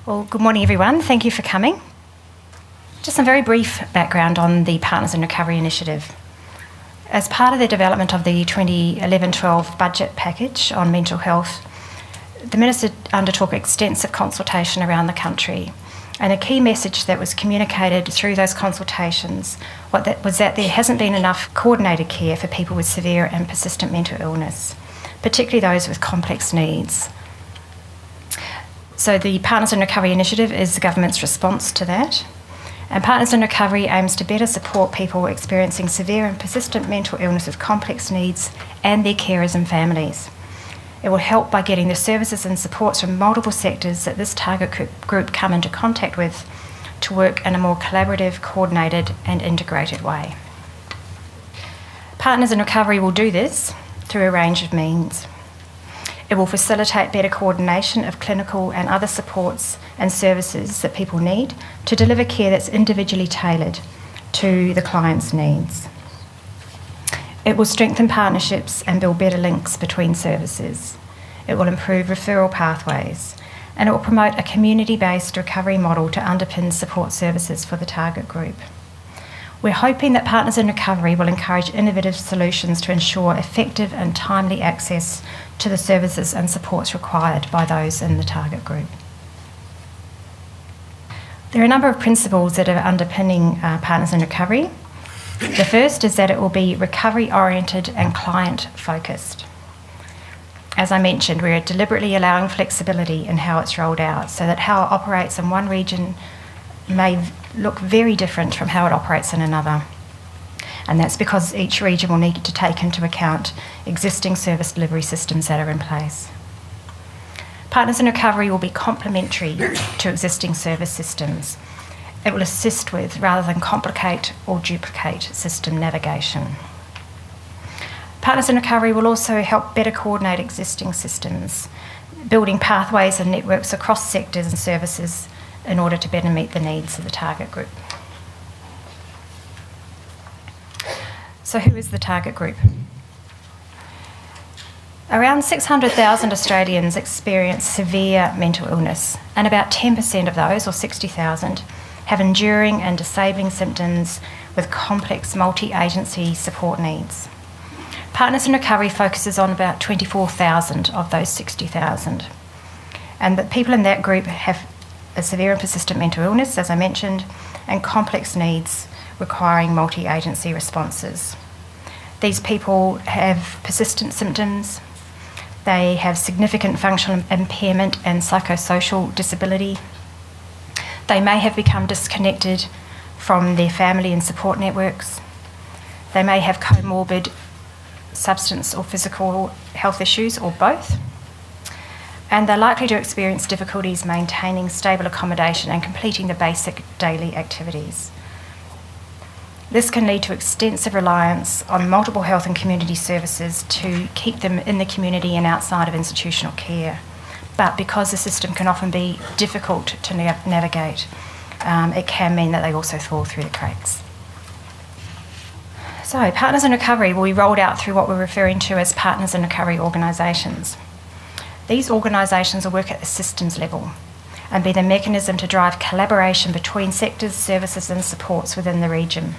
Well, good morning everyone. Thank you for coming. Just some very brief background on the Partners in Recovery initiative. As part of the development of the 2011-12 budget package on mental health, the Minister undertook extensive consultation around the country, and a key message that was communicated through those consultations was that there hasn't been enough coordinated care for people with severe and persistent mental illness, particularly those with complex needs. So the Partners in Recovery initiative is the government's response to that. And Partners in Recovery aims to better support people experiencing severe and persistent mental illness with complex needs and their carers and families. It will help by getting the services and supports from multiple sectors that this target group come into contact with to work in a more collaborative, coordinated and integrated way. Partners in Recovery will do this through a range of means. It will facilitate better coordination of clinical and other supports and services that people need to deliver care that's individually tailored to the client's needs. It will strengthen partnerships and build better links between services. It will improve referral pathways, and it will promote a community-based recovery model to underpin support services for the target group. We're hoping that Partners in Recovery will encourage innovative solutions to ensure effective and timely access to the services and supports required by those in the target group. There are a number of principles that are underpinning Partners in Recovery. The first is that it will be recovery-oriented and client-focused. As I mentioned, we're deliberately allowing flexibility in how it's rolled out so that how it operates in one region may look very different from how it operates in another. And that's because each region will need to take into account existing service delivery systems that are in place. Partners in Recovery will be complementary to existing service systems. It will assist with, rather than complicate or duplicate, system navigation. Partners in Recovery will also help better coordinate existing systems, building pathways and networks across sectors and services in order to better meet the needs of the target group. So who is the target group? Around 600,000 Australians experience severe mental illness, and about 10% of those, or 60,000, have enduring and disabling symptoms with complex multi-agency support needs. Partners in Recovery focuses on about 24,000 of those 60,000, and the people in that group have a severe and persistent mental illness, as I mentioned, and complex needs requiring multi-agency responses. These people have persistent symptoms, they have significant functional impairment and psychosocial disability. They may have become disconnected from their family and support networks. They may have comorbid substance or physical health issues, or both. And they're likely to experience difficulties maintaining stable accommodation and completing the basic daily activities. This can lead to extensive reliance on multiple health and community services to keep them in the community and outside of institutional care. But because the system can often be difficult to navigate, it can mean that they also fall through the cracks. So, Partners in Recovery will be rolled out through what we're referring to as Partners in Recovery organisations. These organisations will work at the systems level and be the mechanism to drive collaboration between sectors, services and supports within the region.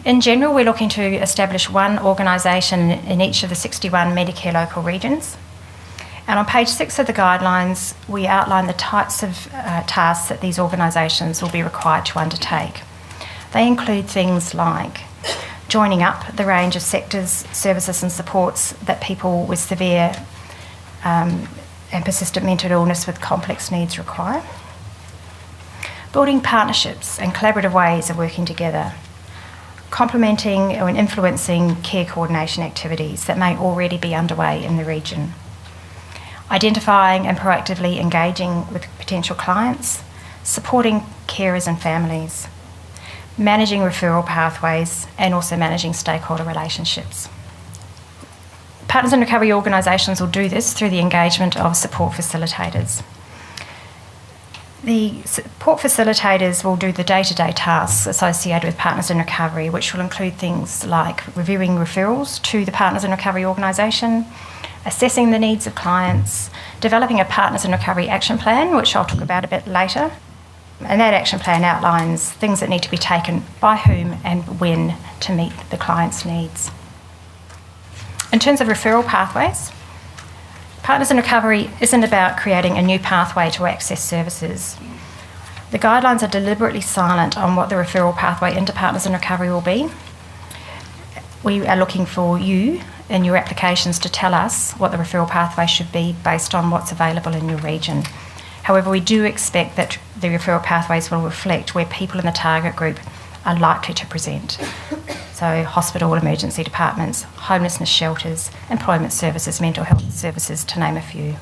In general, we're looking to establish one organisation in each of the 61 Medicare local regions. And on page 6 of the guidelines, we outline the types of tasks that these organisations will be required to undertake. They include things like joining up the range of sectors, services and supports that people with severe and persistent mental illness with complex needs require. Building partnerships and collaborative ways of working together. Complementing and influencing care coordination activities that may already be underway in the region. Identifying and proactively engaging with potential clients. Supporting carers and families. Managing referral pathways and also managing stakeholder relationships. Partners in Recovery organisations will do this through the engagement of support facilitators. The support facilitators will do the day-to-day tasks associated with Partners in Recovery, which will include things like reviewing referrals to the Partners in Recovery organisation, assessing the needs of clients, developing a Partners in Recovery action plan, which I'll talk about a bit later. And that action plan outlines things that need to be taken by whom and when to meet the client's needs. In terms of referral pathways, Partners in Recovery isn't about creating a new pathway to access services. The guidelines are deliberately silent on what the referral pathway into Partners in Recovery will be. We are looking for you in your applications to tell us what the referral pathway should be based on what's available in your region. However, we do expect that the referral pathways will reflect where people in the target group are likely to present. So hospital, emergency departments, homelessness shelters, employment services, mental health services, to name a few.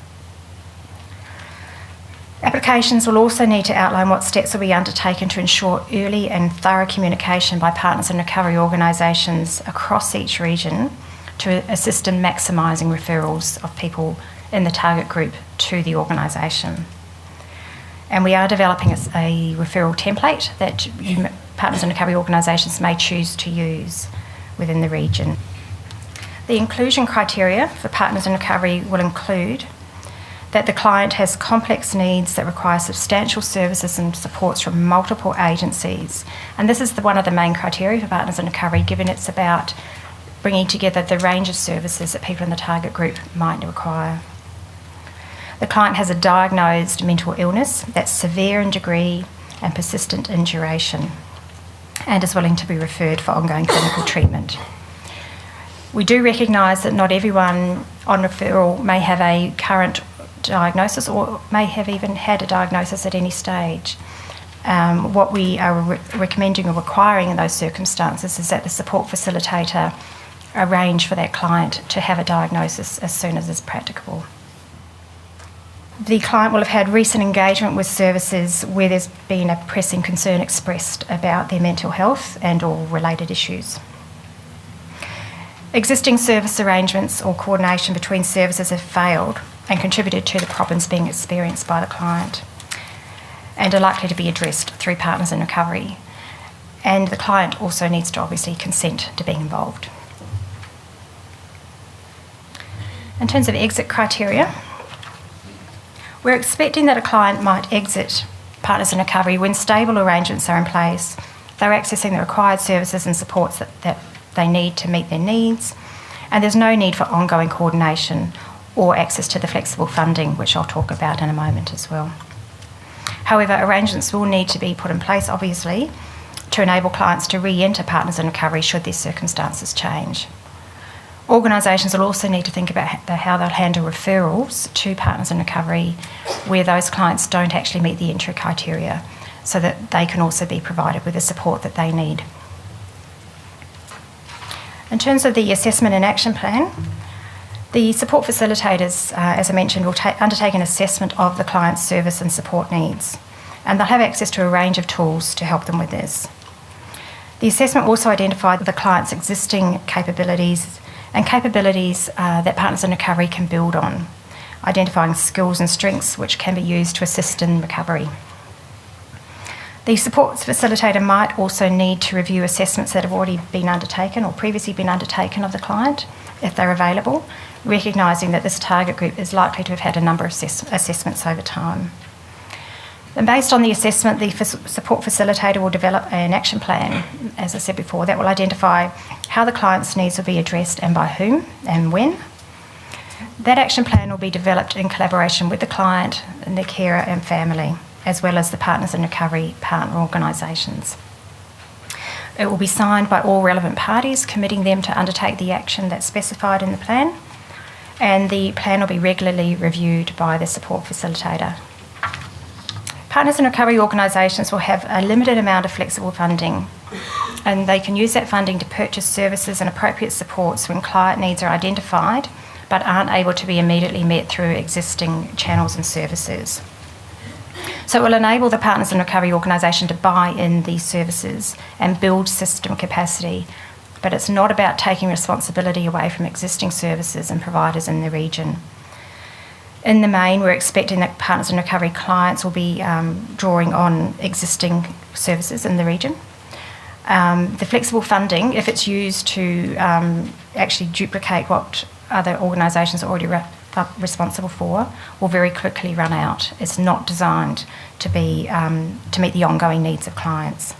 Applications will also need to outline what steps will be undertaken to ensure early and thorough communication by Partners in Recovery organisations across each region to assist in maximising referrals of people in the target group to the organisation. And we are developing a referral template that Partners in Recovery organisations may choose to use within the region. The inclusion criteria for Partners in Recovery will include that the client has complex needs that require substantial services and supports from multiple agencies. And this is one of the main criteria for Partners in Recovery, given it's about bringing together the range of services that people in the target group might require. The client has a diagnosed mental illness that's severe in degree and persistent in duration, and is willing to be referred for ongoing clinical treatment. We do recognise that not everyone on referral may have a current diagnosis or may have even had a diagnosis at any stage. What we are recommending or requiring in those circumstances is that the support facilitator arrange for that client to have a diagnosis as soon as is practicable. The client will have had recent engagement with services where there's been a pressing concern expressed about their mental health and or related issues. Existing service arrangements or coordination between services have failed and contributed to the problems being experienced by the client and are likely to be addressed through Partners in Recovery. And the client also needs to obviously consent to being involved. In terms of exit criteria, we're expecting that a client might exit Partners in Recovery when stable arrangements are in place, they're accessing the required services and supports that they need to meet their needs, and there's no need for ongoing coordination or access to the flexible funding, which I'll talk about in a moment as well. However, arrangements will need to be put in place, obviously, to enable clients to re-enter Partners in Recovery should their circumstances change. Organisations will also need to think about how they'll handle referrals to Partners in Recovery where those clients don't actually meet the entry criteria, so that they can also be provided with the support that they need. In terms of the assessment and action plan, the support facilitators, as I mentioned, will undertake an assessment of the client's service and support needs, and they'll have access to a range of tools to help them with this. The assessment will also identify the client's existing capabilities and capabilities that Partners in Recovery can build on, identifying skills and strengths which can be used to assist in recovery. The support facilitator might also need to review assessments that have already been undertaken or previously been undertaken of the client, if they're available, recognising that this target group is likely to have had a number of assessments over time. And based on the assessment, the support facilitator will develop an action plan, as I said before, that will identify how the client's needs will be addressed and by whom and when. That action plan will be developed in collaboration with the client and their carer and family, as well as the Partners in Recovery partner organisations. It will be signed by all relevant parties, committing them to undertake the action that's specified in the plan, and the plan will be regularly reviewed by the support facilitator. Partners in Recovery organisations will have a limited amount of flexible funding, and they can use that funding to purchase services and appropriate supports when client needs are identified but aren't able to be immediately met through existing channels and services. So it will enable the Partners in Recovery organisation to buy in these services and build system capacity, but it's not about taking responsibility away from existing services and providers in the region. In the main, we're expecting that Partners in Recovery clients will be drawing on existing services in the region. The flexible funding, if it's used to actually duplicate what other organisations are already responsible for will very quickly run out. It's not designed to meet the ongoing needs of clients.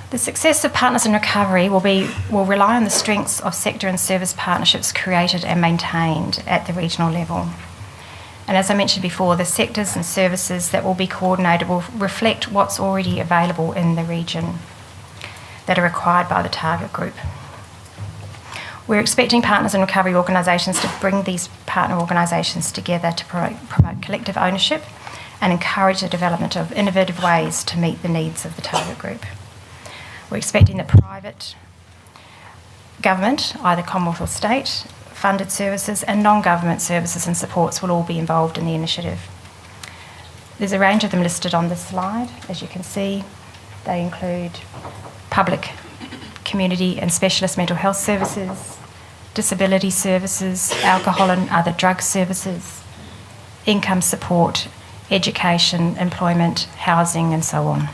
The success of Partners in Recovery will rely on the strengths of sector and service partnerships created and maintained at the regional level. And as I mentioned before, the sectors and services that will be coordinated will reflect what's already available in the region that are required by the target group. We're expecting Partners in Recovery organisations to bring these partner organisations together to promote collective ownership and encourage the development of innovative ways to meet the needs of the target group. We're expecting that private government, either Commonwealth or state, funded services and non-government services and supports will all be involved in the initiative. There's a range of them listed on this slide. As you can see, they include public, community and specialist mental health services, disability services, alcohol and other drug services, income support, education, employment, housing and so on.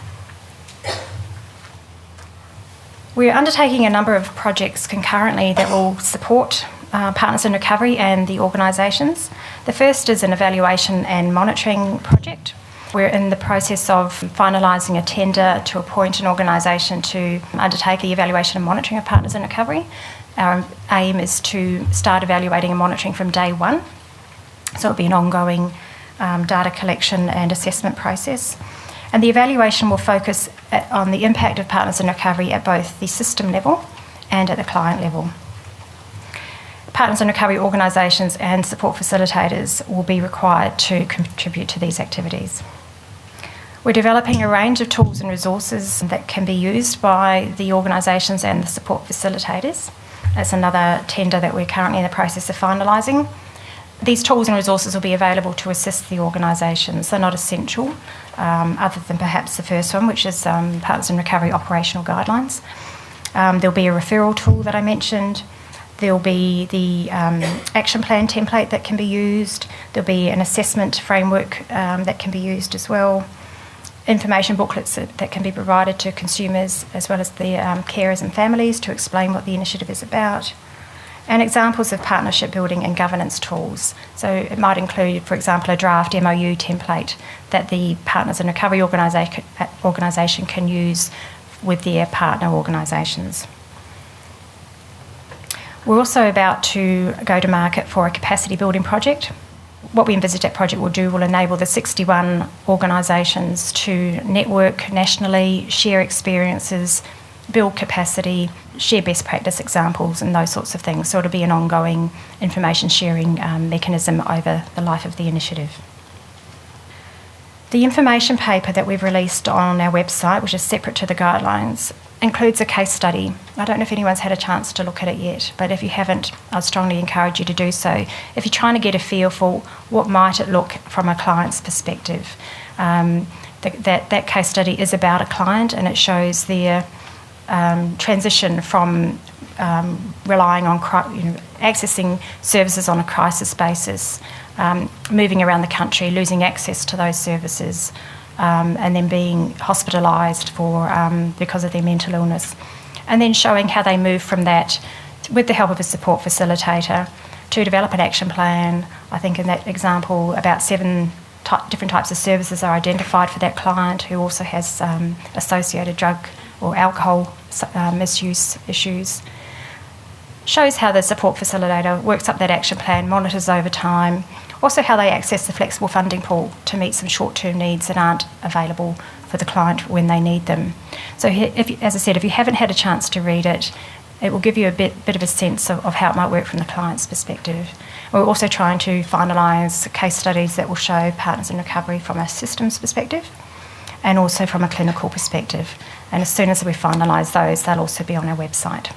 We're undertaking a number of projects concurrently that will support Partners in Recovery and the organisations. The first is an evaluation and monitoring project. We're in the process of finalising a tender to appoint an organisation to undertake the evaluation and monitoring of Partners in Recovery. Our aim is to start evaluating and monitoring from day one. So it'll be an ongoing data collection and assessment process. And the evaluation will focus on the impact of Partners in Recovery at both the system level and at the client level. Partners in Recovery organisations and support facilitators will be required to contribute to these activities. We're developing a range of tools and resources that can be used by the organisations and the support facilitators. That's another tender that we're currently in the process of finalising. These tools and resources will be available to assist the organisations. They're not essential, other than perhaps the first one, which is Partners in Recovery operational guidelines. There'll be a referral tool that I mentioned. There'll be the action plan template that can be used. There'll be an assessment framework that can be used as well. Information booklets that can be provided to consumers as well as the carers and families to explain what the initiative is about. And examples of partnership building and governance tools. So it might include, for example, a draft MOU template that the Partners in Recovery organisation can use with their partner organisations. We're also about to go to market for a capacity building project. What we envisage that project will enable the 61 organisations to network nationally, share experiences, build capacity, share best practice examples and those sorts of things. So it'll be an ongoing information sharing mechanism over the life of the initiative. The information paper that we've released on our website, which is separate to the guidelines, includes a case study. I don't know if anyone's had a chance to look at it yet, but if you haven't, I'd strongly encourage you to do so. If you're trying to get a feel for what might it look from a client's perspective, that case study is about a client and it shows their transition from relying on accessing services on a crisis basis, moving around the country, losing access to those services, and then being hospitalised because of their mental illness, and then showing how they move from that with the help of a support facilitator to develop an action plan. I think in that example about 7 different types of services are identified for that client who also has associated drug or alcohol misuse issues. Shows how the support facilitator works up that action plan, monitors over time, also how they access the flexible funding pool to meet some short-term needs that aren't available for the client when they need them. So as I said, if you haven't had a chance to read it, it will give you a bit of a sense of how it might work from the client's perspective. We're also trying to finalise case studies that will show Partners in Recovery from a systems perspective and also from a clinical perspective. And as soon as we finalise those, they'll also be on our website.